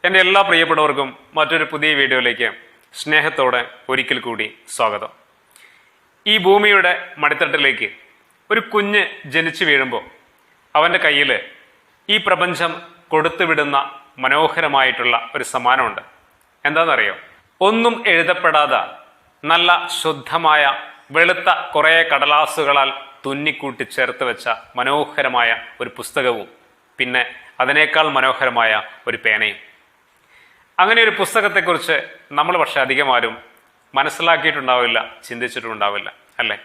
എൻ്റെ എല്ലാ പ്രിയപ്പെട്ടവർക്കും മറ്റൊരു പുതിയ വീഡിയോയിലേക്ക് സ്നേഹത്തോടെ ഒരിക്കൽ കൂടി സ്വാഗതം. ഈ ഭൂമിയുടെ മടിത്തട്ടിലേക്ക് ഒരു കുഞ്ഞ് ജനിച്ചു വീഴുമ്പോൾ അവൻ്റെ കയ്യിൽ ഈ പ്രപഞ്ചം കൊടുത്തുവിടുന്ന മനോഹരമായിട്ടുള്ള ഒരു സമ്മാനമുണ്ട്. എന്താണെന്നറിയോ? ഒന്നും എഴുതപ്പെടാതെ നല്ല ശുദ്ധമായ വെളുത്ത കുറേ കടലാസുകളാൽ തുന്നിക്കൂട്ടി ചേർത്ത് വെച്ച മനോഹരമായ ഒരു പുസ്തകവും പിന്നെ അതിനേക്കാൾ മനോഹരമായ ഒരു പേനയും. അങ്ങനെ ഒരു പുസ്തകത്തെക്കുറിച്ച് നമ്മൾ പക്ഷെ അധികം ആരും മനസ്സിലാക്കിയിട്ടുണ്ടാവില്ല, ചിന്തിച്ചിട്ടുണ്ടാവില്ല, അല്ലേ?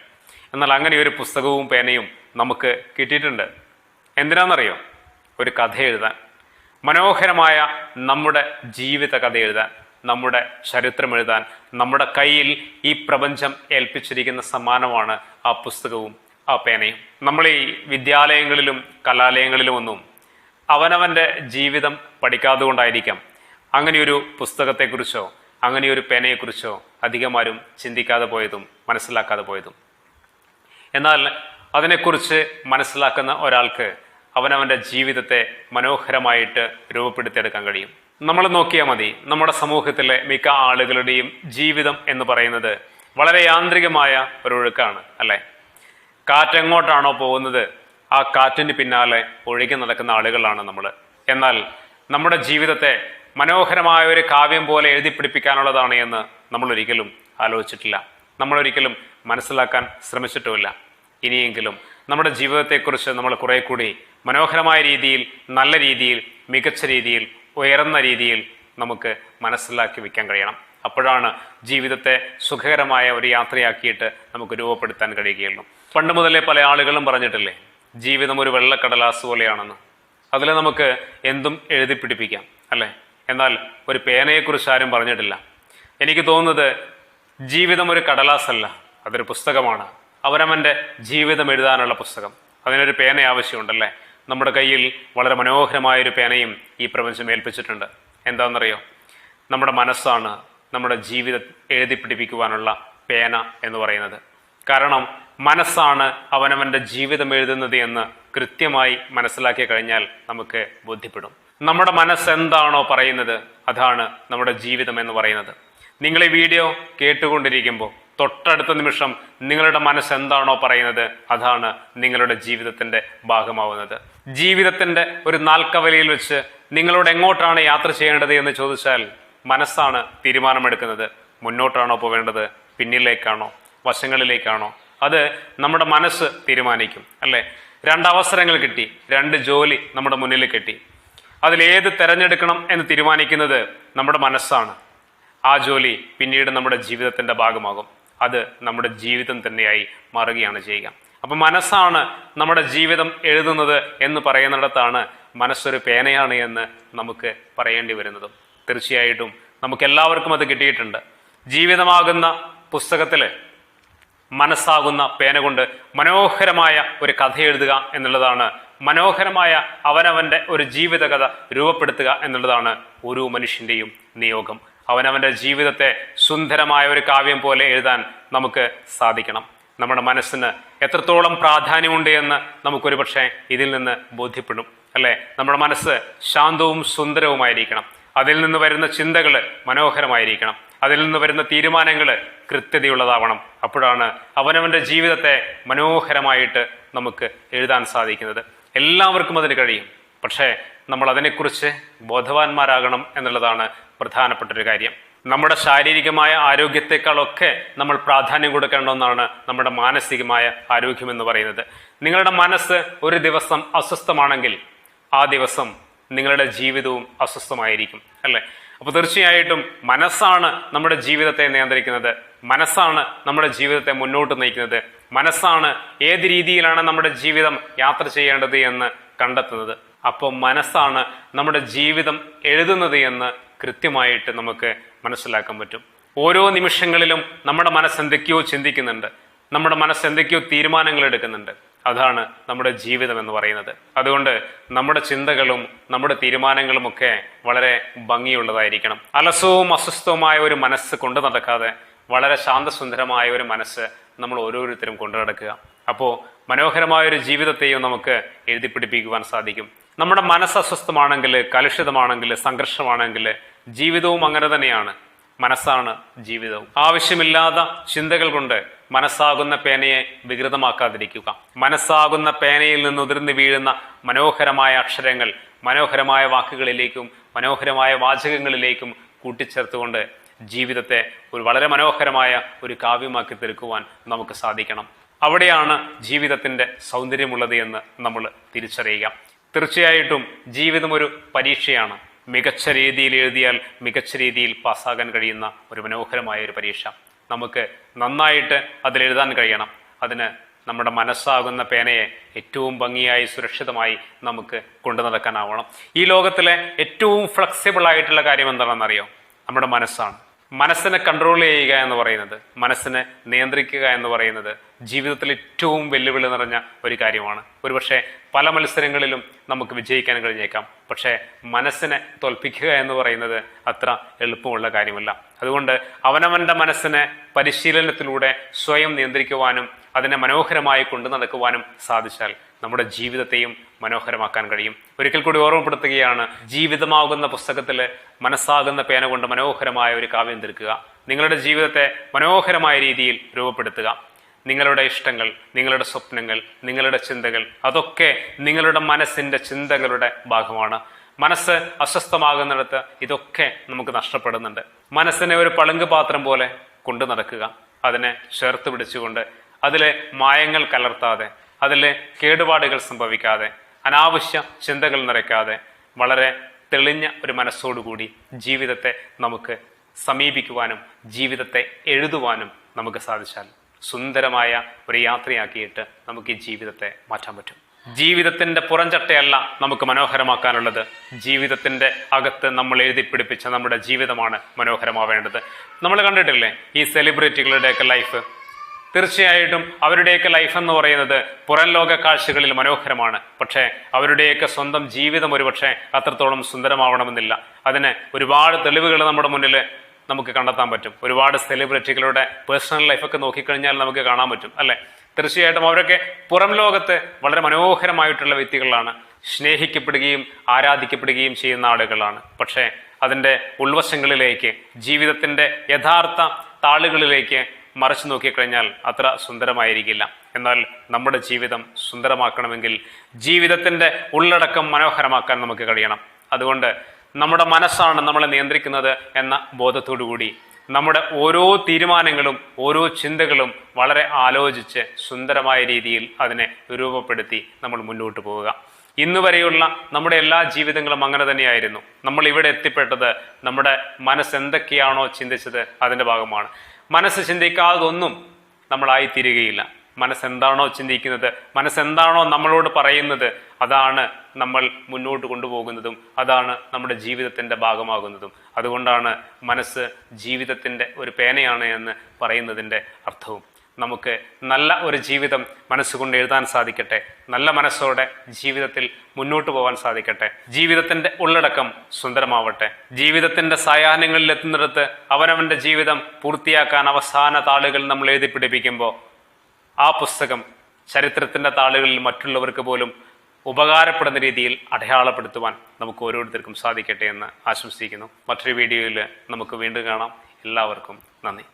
എന്നാൽ അങ്ങനെ ഒരു പുസ്തകവും പേനയും നമുക്ക് കിട്ടിയിട്ടുണ്ട്. എന്തിനാണെന്നറിയോ? ഒരു കഥ എഴുതാൻ, മനോഹരമായ നമ്മുടെ ജീവിത കഥ എഴുതാൻ, നമ്മുടെ ചരിത്രം എഴുതാൻ. നമ്മുടെ കയ്യിൽ ഈ പ്രപഞ്ചം ഏൽപ്പിച്ചിരിക്കുന്ന സമ്മാനമാണ് ആ പുസ്തകവും ആ പേനയും. നമ്മൾ ഈ വിദ്യാലയങ്ങളിലും കലാലയങ്ങളിലും ഒന്നും അവനവൻ്റെ ജീവിതം പഠിക്കാതെ കൊണ്ടായിരിക്കാം അങ്ങനെയൊരു പുസ്തകത്തെക്കുറിച്ചോ അങ്ങനെയൊരു പേനയെക്കുറിച്ചോ അധികമാരും ചിന്തിക്കാതെ പോയതും മനസ്സിലാക്കാതെ പോയതും. എന്നാൽ അതിനെക്കുറിച്ച് മനസ്സിലാക്കുന്ന ഒരാൾക്ക് അവനവൻ്റെ ജീവിതത്തെ മനോഹരമായിട്ട് രൂപപ്പെടുത്തിയെടുക്കാൻ കഴിയും. നമ്മൾ നോക്കിയാൽ മതി, നമ്മുടെ സമൂഹത്തിലെ മിക്ക ആളുകളുടെയും ജീവിതം എന്ന് പറയുന്നത് വളരെ യാന്ത്രികമായ ഒരു ഒഴുക്കാണ്, അല്ലേ? കാറ്റെങ്ങോട്ടാണോ പോകുന്നത് ആ കാറ്റിന് പിന്നാലെ ഒഴുകി നടക്കുന്ന ആളുകളാണ് നമ്മൾ. എന്നാൽ നമ്മുടെ ജീവിതത്തെ മനോഹരമായ ഒരു കാവ്യം പോലെ എഴുതി പിടിപ്പിക്കാനുള്ളതാണ് എന്ന് നമ്മൾ ഒരിക്കലും ആലോചിച്ചിട്ടില്ല, നമ്മളൊരിക്കലും മനസ്സിലാക്കാൻ ശ്രമിച്ചിട്ടുമില്ല. ഇനിയെങ്കിലും നമ്മുടെ ജീവിതത്തെക്കുറിച്ച് നമ്മൾ കുറെ കൂടി മനോഹരമായ രീതിയിൽ, നല്ല രീതിയിൽ, മികച്ച രീതിയിൽ, ഉയർന്ന രീതിയിൽ നമുക്ക് മനസ്സിലാക്കി വെക്കാൻ കഴിയണം. അപ്പോഴാണ് ജീവിതത്തെ സുഖകരമായ ഒരു യാത്രയാക്കിയിട്ട് നമുക്ക് രൂപപ്പെടുത്താൻ കഴിയുകയുള്ളൂ. പണ്ട് മുതലേ പല ആളുകളും പറഞ്ഞിട്ടില്ലേ, ജീവിതം ഒരു വെള്ളക്കടലാസ് പോലെയാണെന്ന്. അതിൽ നമുക്ക് എന്തും എഴുതി പിടിപ്പിക്കാം, അല്ലേ? എന്നാൽ ഒരു പേനയെക്കുറിച്ച് ആരും പറഞ്ഞിട്ടില്ല. എനിക്ക് തോന്നുന്നത് ജീവിതം ഒരു കടലാസല്ല, അതൊരു പുസ്തകമാണ്. അവനവൻ്റെ ജീവിതം എഴുതാനുള്ള പുസ്തകം. അതിനൊരു പേന ആവശ്യമുണ്ടല്ലേ? നമ്മുടെ കയ്യിൽ വളരെ മനോഹരമായൊരു പേനയും ഈ പ്രപഞ്ചം ഏൽപ്പിച്ചിട്ടുണ്ട്. എന്താണെന്നറിയോ? നമ്മുടെ മനസ്സാണ് നമ്മുടെ ജീവിതം എഴുതി പിടിപ്പിക്കുവാനുള്ള പേന എന്ന് പറയുന്നത്. കാരണം മനസ്സാണ് അവനവൻ്റെ ജീവിതം എഴുതുന്നത് എന്ന് കൃത്യമായി മനസ്സിലാക്കി കഴിഞ്ഞാൽ നമുക്ക് ബോധ്യപ്പെടും. നമ്മുടെ മനസ്സ് എന്താണോ പറയുന്നത് അതാണ് നമ്മുടെ ജീവിതം എന്ന് പറയുന്നത്. നിങ്ങൾ ഈ വീഡിയോ കേട്ടുകൊണ്ടിരിക്കുമ്പോൾ തൊട്ടടുത്ത നിമിഷം നിങ്ങളുടെ മനസ്സ് എന്താണോ പറയുന്നത് അതാണ് നിങ്ങളുടെ ജീവിതത്തിന്റെ ഭാഗമാവുന്നത്. ജീവിതത്തിന്റെ ഒരു നാൽക്കവലയിൽ വെച്ച് നിങ്ങളോട് എങ്ങോട്ടാണ് യാത്ര ചെയ്യേണ്ടത് എന്ന് ചോദിച്ചാൽ മനസ്സാണ് തീരുമാനമെടുക്കുന്നത്. മുന്നോട്ടാണോ പോവേണ്ടത്, പിന്നിലേക്കാണോ, വശങ്ങളിലേക്കാണോ? അത് നമ്മുടെ മനസ്സ് തീരുമാനിക്കും, അല്ലേ? 2 അവസരങ്ങൾ കിട്ടി, 2 ജോലി നമ്മുടെ മുന്നിൽ കിട്ടി. അതിലേത് തിരഞ്ഞെടുക്കണം എന്ന് തീരുമാനിക്കുന്നത് നമ്മുടെ മനസ്സാണ്. ആ ജോലി പിന്നീട് നമ്മുടെ ജീവിതത്തിന്റെ ഭാഗമാകും. അത് നമ്മുടെ ജീവിതം തന്നെയായി മാറുകയാണ് ചെയ്യുക. അപ്പം മനസ്സാണ് നമ്മുടെ ജീവിതം എഴുതുന്നത് എന്ന് പറയുന്നിടത്താണ് മനസ്സൊരു പേനയാണ് എന്ന് നമുക്ക് പറയേണ്ടി വരുന്നതും. തീർച്ചയായിട്ടും നമുക്കെല്ലാവർക്കും അത് കിട്ടിയിട്ടുണ്ട്. ജീവിതമാകുന്ന പുസ്തകത്തില് മനസ്സാകുന്ന പേന കൊണ്ട് മനോഹരമായ ഒരു കഥ എഴുതുക എന്നുള്ളതാണ്, മനോഹരമായ അവനവന്റെ ഒരു ജീവിത കഥ രൂപപ്പെടുത്തുക എന്നുള്ളതാണ് ഓരോ മനുഷ്യന്റെയും നിയോഗം. അവനവന്റെ ജീവിതത്തെ സുന്ദരമായ ഒരു കാവ്യം പോലെ എഴുതാൻ നമുക്ക് സാധിക്കണം. നമ്മുടെ മനസ്സിന് എത്രത്തോളം പ്രാധാന്യമുണ്ട് എന്ന് നമുക്കൊരു പക്ഷേ ഇതിൽ നിന്ന് ബോധ്യപ്പെടും, അല്ലേ? നമ്മുടെ മനസ്സ് ശാന്തവും സുന്ദരവുമായിരിക്കണം. അതിൽ നിന്ന് വരുന്ന ചിന്തകൾ മനോഹരമായിരിക്കണം. അതിൽ നിന്ന് വരുന്ന തീരുമാനങ്ങൾ കൃത്യതയുള്ളതാവണം. അപ്പോഴാണ് അവനവന്റെ ജീവിതത്തെ മനോഹരമായിട്ട് നമുക്ക് എഴുതാൻ സാധിക്കുന്നത്. എല്ലാവർക്കും അതിന് കഴിയും. പക്ഷേ നമ്മൾ അതിനെക്കുറിച്ച് ബോധവാന്മാരാകണം എന്നുള്ളതാണ് പ്രധാനപ്പെട്ടൊരു കാര്യം. നമ്മുടെ ശാരീരികമായ ആരോഗ്യത്തെക്കാളൊക്കെ നമ്മൾ പ്രാധാന്യം കൊടുക്കേണ്ട ഒന്നാണ് നമ്മുടെ മാനസികമായ ആരോഗ്യം എന്ന് പറയുന്നത്. നിങ്ങളുടെ മനസ്സ് ഒരു ദിവസം അസ്വസ്ഥമാണെങ്കിൽ ആ ദിവസം നിങ്ങളുടെ ജീവിതവും അസ്വസ്ഥമായിരിക്കും, അല്ലേ? അപ്പോൾ തീർച്ചയായിട്ടും മനസ്സാണ് നമ്മുടെ ജീവിതത്തെ നിയന്ത്രിക്കുന്നത്. മനസ്സാണ് നമ്മുടെ ജീവിതത്തെ മുന്നോട്ട് നയിക്കുന്നത്. മനസ്സാണ് ഏത് രീതിയിലാണ് നമ്മുടെ ജീവിതം യാത്ര ചെയ്യേണ്ടത് എന്ന് കണ്ടെത്തുന്നത്. അപ്പോൾ മനസ്സാണ് നമ്മുടെ ജീവിതം എഴുതുന്നത് എന്ന് കൃത്യമായിട്ട് നമുക്ക് മനസ്സിലാക്കാൻ പറ്റും. ഓരോ നിമിഷങ്ങളിലും നമ്മുടെ മനസ്സ് എന്തൊക്കെയോ ചിന്തിക്കുന്നുണ്ട്, നമ്മുടെ മനസ്സ് എന്തൊക്കെയോ തീരുമാനങ്ങൾ എടുക്കുന്നുണ്ട്. അതാണ് നമ്മുടെ ജീവിതം എന്ന് പറയുന്നത്. അതുകൊണ്ട് നമ്മുടെ ചിന്തകളും നമ്മുടെ തീരുമാനങ്ങളുമൊക്കെ വളരെ ഭംഗിയുള്ളതായിരിക്കണം. അലസവും അസ്വസ്ഥവുമായ ഒരു മനസ്സ് കൊണ്ടു നടക്കാതെ വളരെ ശാന്തസുന്ദരമായ ഒരു മനസ്സ് നമ്മൾ ഓരോരുത്തരും കൊണ്ടു നടക്കുക. അപ്പോൾ മനോഹരമായൊരു ജീവിതത്തെയും നമുക്ക് എഴുതി പിടിപ്പിക്കുവാൻ സാധിക്കും. നമ്മുടെ മനസ്സ് അസ്വസ്ഥമാണെങ്കിൽ, കലുഷിതമാണെങ്കിൽ, സംഘർഷമാണെങ്കിൽ ജീവിതവും അങ്ങനെ തന്നെയാണ്. മനസ്സാണ് ജീവിതവും. ആവശ്യമില്ലാത്ത ചിന്തകൾ കൊണ്ട് മനസ്സാകുന്ന പേനയെ വികൃതമാക്കാതിരിക്കുക. മനസ്സാകുന്ന പേനയിൽ നിന്ന് ഉതിർന്നു വീഴുന്ന മനോഹരമായ അക്ഷരങ്ങൾ മനോഹരമായ വാക്കുകളിലേക്കും മനോഹരമായ വാചകങ്ങളിലേക്കും കൂട്ടിച്ചേർത്തുകൊണ്ട് ജീവിതത്തെ വളരെ മനോഹരമായ ഒരു കാവ്യമാക്കി തീർക്കുവാൻ നമുക്ക് സാധിക്കണം. അവിടെയാണ് ജീവിതത്തിന്റെ സൗന്ദര്യമുള്ളത് എന്ന് നമ്മൾ തിരിച്ചറിയുക. തീർച്ചയായിട്ടും ജീവിതം ഒരു പരീക്ഷയാണ്. മികച്ച രീതിയിൽ എഴുതിയാൽ മികച്ച രീതിയിൽ പാസ്സാകാൻ കഴിയുന്ന ഒരു മനോഹരമായ ഒരു പരീക്ഷ. നമുക്ക് നന്നായിട്ട് അതിലെഴുതാൻ കഴിയണം. അതിന് നമ്മുടെ മനസ്സാകുന്ന പേനയെ ഏറ്റവും ഭംഗിയായി സുരക്ഷിതമായി നമുക്ക് കൊണ്ടു നടക്കാനാവണം. ഈ ലോകത്തിലെ ഏറ്റവും ഫ്ലെക്സിബിൾ ആയിട്ടുള്ള കാര്യം എന്താണെന്നറിയോ? നമ്മുടെ മനസ്സാണ്. മനസ്സിനെ കൺട്രോൾ ചെയ്യുക എന്ന് പറയുന്നത്, മനസ്സിനെ നിയന്ത്രിക്കുക എന്ന് പറയുന്നത് ജീവിതത്തിൽ ഏറ്റവും വെല്ലുവിളി നിറഞ്ഞ ഒരു കാര്യമാണ്. ഒരുപക്ഷെ പല മത്സരങ്ങളിലും നമുക്ക് വിജയിക്കാൻ കഴിഞ്ഞേക്കാം. പക്ഷേ മനസ്സിനെ തോൽപ്പിക്കുക എന്ന് പറയുന്നത് അത്ര എളുപ്പമുള്ള കാര്യമല്ല. അതുകൊണ്ട് അവനവന്റെ മനസ്സിനെ പരിശീലനത്തിലൂടെ സ്വയം നിയന്ത്രിക്കുവാനും അതിനെ മനോഹരമായി കൊണ്ടു നടക്കുവാനും സാധിച്ചാൽ നമ്മുടെ ജീവിതത്തെയും മനോഹരമാക്കാൻ കഴിയും. ഒരിക്കൽ കൂടി ഓർമ്മപ്പെടുത്തുകയാണ്, ജീവിതമാകുന്ന പുസ്തകത്തില് മനസ്സാകുന്ന പേന കൊണ്ട് മനോഹരമായ ഒരു കാവ്യം തീർക്കുക. നിങ്ങളുടെ ജീവിതത്തെ മനോഹരമായ രീതിയിൽ രൂപപ്പെടുത്തുക. നിങ്ങളുടെ ഇഷ്ടങ്ങൾ, നിങ്ങളുടെ സ്വപ്നങ്ങൾ, നിങ്ങളുടെ ചിന്തകൾ അതൊക്കെ നിങ്ങളുടെ മനസ്സിന്റെ ചിന്തകളുടെ ഭാഗമാണ്. മനസ്സ് അസ്വസ്ഥമാകുന്നിടത്ത് ഇതൊക്കെ നമുക്ക് നഷ്ടപ്പെടുന്നുണ്ട്. മനസ്സിനെ ഒരു പളുങ്ക് പാത്രം പോലെ കൊണ്ടു നടക്കുക. അതിനെ ചേർത്ത് പിടിച്ചുകൊണ്ട് അതിലെ മായങ്ങൾ കലർത്താതെ, അതിലെ കേടുപാടുകൾ സംഭവിക്കാതെ, അനാവശ്യ ചിന്തകൾ നിറയ്ക്കാതെ വളരെ തെളിഞ്ഞ ഒരു മനസ്സോടുകൂടി ജീവിതത്തെ നമുക്ക് സമീപിക്കുവാനും ജീവിതത്തെ എഴുതുവാനും നമുക്ക് സാധിച്ചാൽ സുന്ദരമായ ഒരു യാത്രയാക്കിയിട്ട് നമുക്ക് ഈ ജീവിതത്തെ മാറ്റാൻ പറ്റും. ജീവിതത്തിന്റെ പുറംചട്ടയല്ല നമുക്ക് മനോഹരമാക്കാനുള്ളത്. ജീവിതത്തിന്റെ അകത്ത് നമ്മൾ എഴുതിപ്പിടിപ്പിച്ച നമ്മുടെ ജീവിതമാണ് മനോഹരമാവേണ്ടത്. നമ്മൾ കണ്ടിട്ടില്ലേ ഈ സെലിബ്രിറ്റികളുടെയൊക്കെ ലൈഫ്? തീർച്ചയായിട്ടും അവരുടെയൊക്കെ ലൈഫ് എന്ന് പറയുന്നത് പുറം ലോക കാഴ്ചകളിൽ മനോഹരമാണ്. പക്ഷേ അവരുടെയൊക്കെ സ്വന്തം ജീവിതം ഒരുപക്ഷെ അത്രത്തോളം സുന്ദരമാവണമെന്നില്ല. അതിന് ഒരുപാട് തെളിവുകൾ നമ്മുടെ മുന്നിൽ നമുക്ക് കണ്ടെത്താൻ പറ്റും. ഒരുപാട് സെലിബ്രിറ്റികളുടെ പേഴ്സണൽ ലൈഫൊക്കെ നോക്കിക്കഴിഞ്ഞാൽ നമുക്ക് കാണാൻ പറ്റും, അല്ലെ? തീർച്ചയായിട്ടും അവരൊക്കെ പുറം ലോകത്ത് വളരെ മനോഹരമായിട്ടുള്ള വ്യക്തികളാണ്. സ്നേഹിക്കപ്പെടുകയും ആരാധിക്കപ്പെടുകയും ചെയ്യുന്ന ആളുകളാണ്. പക്ഷേ അതിൻ്റെ ഉൾവശങ്ങളിലേക്ക്, ജീവിതത്തിന്റെ യഥാർത്ഥ താളുകളിലേക്ക് മറിച്ചു നോക്കിക്കഴിഞ്ഞാൽ അത്ര സുന്ദരമായിരിക്കില്ല. എന്നാൽ നമ്മുടെ ജീവിതം സുന്ദരമാക്കണമെങ്കിൽ ജീവിതത്തിന്റെ ഉള്ളടക്കം മനോഹരമാക്കാൻ നമുക്ക് കഴിയണം. അതുകൊണ്ട് നമ്മുടെ മനസ്സാണ് നമ്മളെ നിയന്ത്രിക്കുന്നത് എന്ന ബോധത്തോടുകൂടി നമ്മുടെ ഓരോ തീരുമാനങ്ങളും ഓരോ ചിന്തകളും വളരെ ആലോചിച്ച് സുന്ദരമായ രീതിയിൽ അതിനെ രൂപപ്പെടുത്തി നമ്മൾ മുന്നോട്ട് പോവുക. ഇന്ന് വരെയുള്ള നമ്മുടെ എല്ലാ ജീവിതങ്ങളും അങ്ങനെ തന്നെയായിരുന്നു. നമ്മൾ ഇവിടെ എത്തിപ്പെട്ടത് നമ്മുടെ മനസ്സ് എന്തൊക്കെയാണോ ചിന്തിച്ചത് അതിൻ്റെ ഭാഗമാണ്. മനസ്സ് ചിന്തിക്കാതൊന്നും നമ്മളായിത്തീരുകയില്ല. മനസ്സെന്താണോ ചിന്തിക്കുന്നത്, മനസ്സെന്താണോ നമ്മളോട് പറയുന്നത്, അതാണ് നമ്മൾ മുന്നോട്ട് കൊണ്ടുപോകുന്നതും അതാണ് നമ്മുടെ ജീവിതത്തിന്റെ ഭാഗമാകുന്നതും. അതുകൊണ്ടാണ് മനസ്സ് ജീവിതത്തിന്റെ ഒരു പേനയാണ് എന്ന് പറയുന്നതിൻ്റെ അർത്ഥവും. നമുക്ക് നല്ല ഒരു ജീവിതം മനസ്സുകൊണ്ട് എഴുതാൻ സാധിക്കട്ടെ. നല്ല മനസ്സോടെ ജീവിതത്തിൽ മുന്നോട്ട് പോകാൻ സാധിക്കട്ടെ. ജീവിതത്തിന്റെ ഉള്ളടക്കം സുന്ദരമാവട്ടെ. ജീവിതത്തിന്റെ സായാഹ്നങ്ങളിൽ എത്തുന്നിടത്ത് അവനവന്റെ ജീവിതം പൂർത്തിയാക്കാൻ അവസാന താളുകൾ നമ്മൾ എഴുതി പിടിപ്പിക്കുമ്പോൾ ആ പുസ്തകം ചരിത്രത്തിന്റെ താളുകളിൽ മറ്റുള്ളവർക്ക് പോലും ഉപകാരപ്പെടുന്ന രീതിയിൽ അടയാളപ്പെടുത്തുവാൻ നമുക്ക് ഓരോരുത്തർക്കും സാധിക്കട്ടെ എന്ന് ആശംസിക്കുന്നു. മറ്റൊരു വീഡിയോയിൽ നമുക്ക് വീണ്ടും കാണാം. എല്ലാവർക്കും നന്ദി.